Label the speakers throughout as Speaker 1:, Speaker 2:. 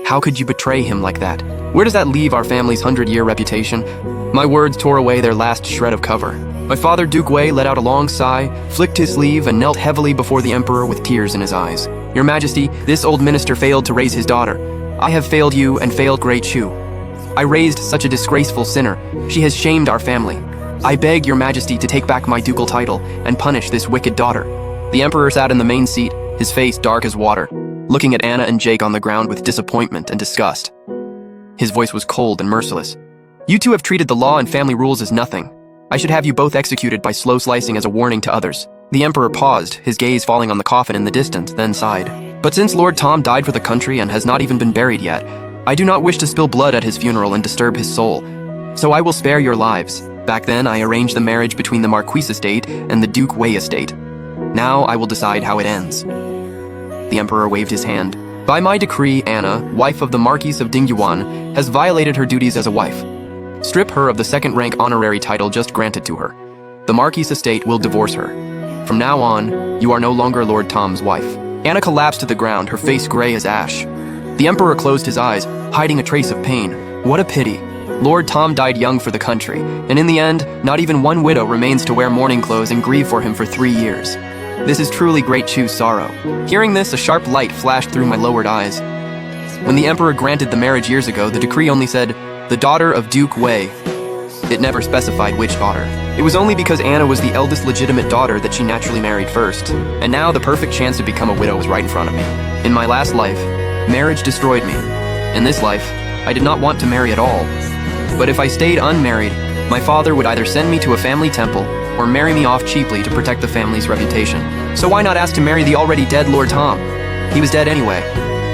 Speaker 1: How could you betray him like that? Where does that leave our family's 100-year reputation? My words tore away their last shred of cover. My father, Duke Wei, let out a long sigh, flicked his sleeve, and knelt heavily before the emperor with tears in his eyes. Your Majesty, this old minister failed to raise his daughter. I have failed you and failed Great Shu. I raised such a disgraceful sinner. She has shamed our family. I beg your Majesty to take back my ducal title and punish this wicked daughter. The emperor sat in the main seat, his face dark as water, looking at Anna and Jake on the ground with disappointment and disgust. His voice was cold and merciless. You two have treated the law and family rules as nothing. I should have you both executed by slow slicing as a warning to others. The emperor paused, his gaze falling on the coffin in the distance, then sighed. But since Lord Tom died for the country and has not even been buried yet, I do not wish to spill blood at his funeral and disturb his soul. So I will spare your lives. Back then, I arranged the marriage between the Marquis estate and the Duke Wei estate. Now I will decide how it ends. The emperor waved his hand. By my decree, Anna, wife of the Marquis of Dingyuan, has violated her duties as a wife. Strip her of the second-rank honorary title just granted to her. The Marquis estate will divorce her. From now on, you are no longer Lord Tom's wife. Anna collapsed to the ground, her face gray as ash. The emperor closed his eyes, hiding a trace of pain. What a pity. Lord Tom died young for the country, and in the end, not even one widow remains to wear mourning clothes and grieve for him for 3 years. This is truly Great Shu's sorrow. Hearing this, a sharp light flashed through my lowered eyes. When the emperor granted the marriage years ago, the decree only said, the daughter of Duke Wei. It never specified which daughter. It was only because Anna was the eldest legitimate daughter that she naturally married first. And now the perfect chance to become a widow was right in front of me. In my last life, marriage destroyed me. In this life, I did not want to marry at all. But if I stayed unmarried, my father would either send me to a family temple or marry me off cheaply to protect the family's reputation. So why not ask to marry the already dead Lord Tom? He was dead anyway.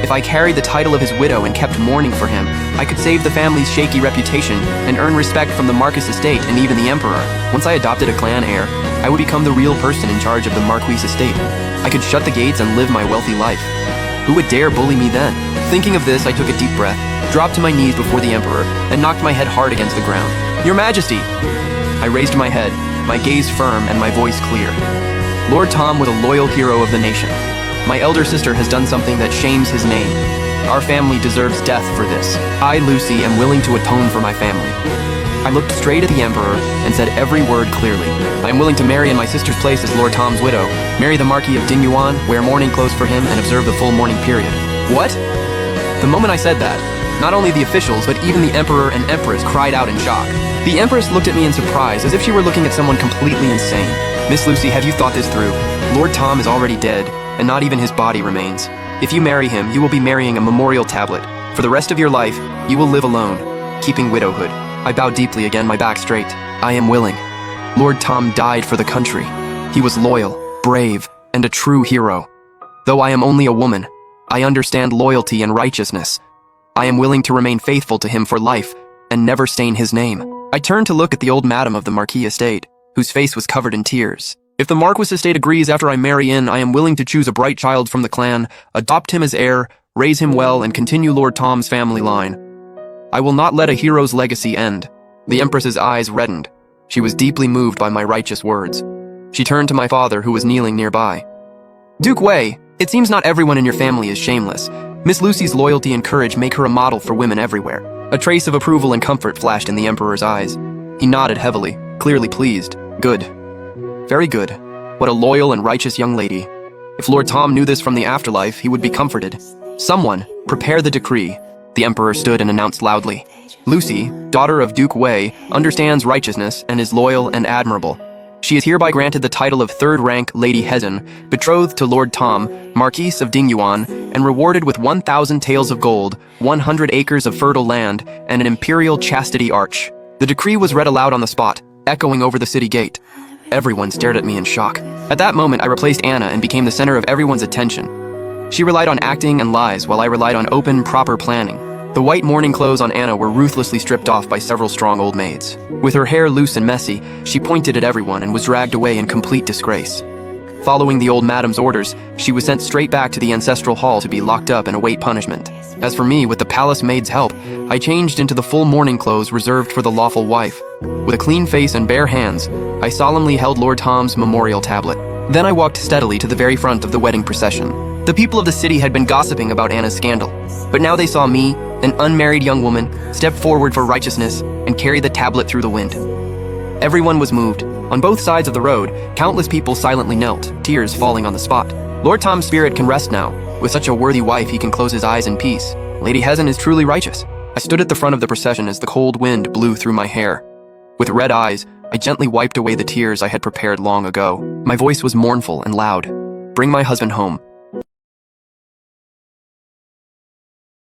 Speaker 1: If I carried the title of his widow and kept mourning for him, I could save the family's shaky reputation and earn respect from the Marquis estate and even the emperor. Once I adopted a clan heir, I would become the real person in charge of the Marquis estate. I could shut the gates and live my wealthy life. Who would dare bully me then? Thinking of this, I took a deep breath, dropped to my knees before the emperor, and knocked my head hard against the ground. Your Majesty! I raised my head, my gaze firm and my voice clear. Lord Tom was a loyal hero of the nation. My elder sister has done something that shames his name. Our family deserves death for this. I, Lucy, am willing to atone for my family. I looked straight at the emperor and said every word clearly. I am willing to marry in my sister's place as Lord Tom's widow, marry the Marquis of Dingyuan, wear mourning clothes for him, and observe the full mourning period. What? The moment I said that, not only the officials, but even the emperor and empress cried out in shock. The empress looked at me in surprise, as if she were looking at someone completely insane. Miss Lucy, have you thought this through? Lord Tom is already dead, and not even his body remains. If you marry him, you will be marrying a memorial tablet. For the rest of your life, you will live alone, keeping widowhood. I bowed deeply again, my back straight. I am willing. Lord Tom died for the country. He was loyal, brave, and a true hero. Though I am only a woman, I understand loyalty and righteousness. I am willing to remain faithful to him for life and never stain his name. I turned to look at the old madam of the Marquis estate, whose face was covered in tears. If the Marquis estate agrees after I marry in, I am willing to choose a bright child from the clan, adopt him as heir, raise him well, and continue Lord Tom's family line. I will not let a hero's legacy end. The Empress's eyes reddened. She was deeply moved by my righteous words. She turned to my father, who was kneeling nearby. Duke Wei, it seems not everyone in your family is shameless. Miss Lucy's loyalty and courage make her a model for women everywhere. A trace of approval and comfort flashed in the Emperor's eyes. He nodded heavily, clearly pleased. Good. Very good. What a loyal and righteous young lady. If Lord Tom knew this from the afterlife, he would be comforted. Someone, prepare the decree. The Emperor stood and announced loudly. Lucy, daughter of Duke Wei, understands righteousness and is loyal and admirable. She is hereby granted the title of third-rank Lady Hezen, betrothed to Lord Tom, Marquis of Dingyuan, and rewarded with 1,000 taels of gold, 100 acres of fertile land, and an imperial chastity arch. The decree was read aloud on the spot, echoing over the city gate. Everyone stared at me in shock. At that moment, I replaced Anna and became the center of everyone's attention. She relied on acting and lies, while I relied on open, proper planning. The white mourning clothes on Anna were ruthlessly stripped off by several strong old maids. With her hair loose and messy, she pointed at everyone and was dragged away in complete disgrace. Following the old madam's orders, she was sent straight back to the ancestral hall to be locked up and await punishment. As for me, with the palace maid's help, I changed into the full mourning clothes reserved for the lawful wife. With a clean face and bare hands, I solemnly held Lord Tom's memorial tablet. Then I walked steadily to the very front of the wedding procession. The people of the city had been gossiping about Anna's scandal, but now they saw me, an unmarried young woman, step forward for righteousness and carry the tablet through the wind. Everyone was moved. On both sides of the road, countless people silently knelt, tears falling on the spot. Lord Tom's spirit can rest now. With such a worthy wife, he can close his eyes in peace. Lady Hezen is truly righteous. I stood at the front of the procession as the cold wind blew through my hair. With red eyes, I gently wiped away the tears I had prepared long ago. My voice was mournful and loud. Bring my husband home.